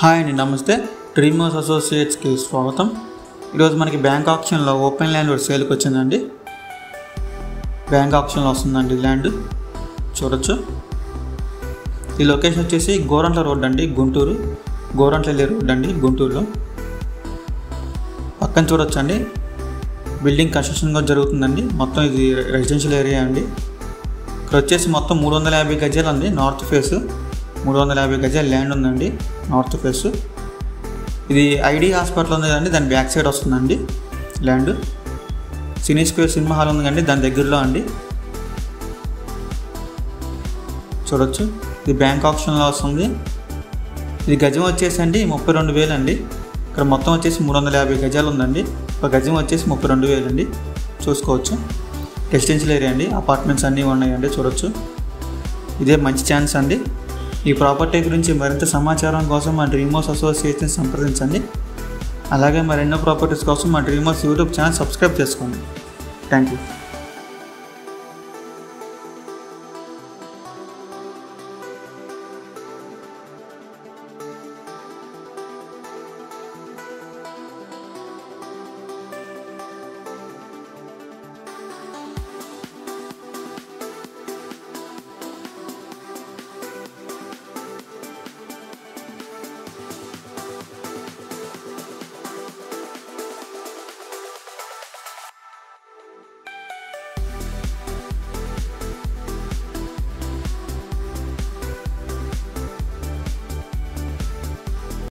Hi అండి, నమస్తే. Dream house అసోసియేట్స్కి స్వాగతం. ఈరోజు మనకి బ్యాంక్ ఆప్షన్లో ఓపెన్ ల్యాండ్ సేల్కి వచ్చిందండి. బ్యాంక్ ఆప్షన్లో వస్తుందండి ల్యాండ్, చూడొచ్చు. ఈ లొకేషన్ వచ్చేసి గోరంట్ల రోడ్ అండి, గుంటూరు. గోరంట్ల రోడ్ అండి, గుంటూరులో. పక్కన చూడొచ్చు అండి, బిల్డింగ్ కన్స్ట్రక్షన్ కూడా జరుగుతుందండి. మొత్తం ఇది రెసిడెన్షియల్ ఏరియా అండి. ఇక్కడ వచ్చేసి మొత్తం 350 గజాలు ఉంది. నార్త్ ఫేస్ 350 గజాల ల్యాండ్ ఉందండి, నార్త్ ఫేస్. ఇది ఐడి హాస్పిటల్ ఉంది కదండి, దాని బ్యాక్ సైడ్ వస్తుందండి ల్యాండ్. సినీ స్క్వేర్ సినిమా హాల్ ఉంది కండి, దాని దగ్గరలో అండి. చూడొచ్చు, ఇది బ్యాంక్ ఆప్షన్లో వస్తుంది. ఇది గజం వచ్చేసి అండి 32,000 అండి. ఇక్కడ మొత్తం వచ్చేసి 350 గజాలు ఉందండి. ఒక గజం వచ్చేసి 32,000 అండి. చూసుకోవచ్చు, రెసిడెన్షియల్ ఏరియా అండి, అపార్ట్మెంట్స్ అన్నీ ఉన్నాయండి. చూడొచ్చు, ఇదే మంచి ఛాన్స్ అండి. ఈ ప్రాపర్టీ గురించి మరింత సమాచారం కోసం మా డ్రీమ్ హౌస్ అసోసియేషన్ సంప్రదించండి. అలాగే మరెన్నో ప్రాపర్టీస్ కోసం మా dream house YouTube channel subscribe చేసుకోండి. Thank you.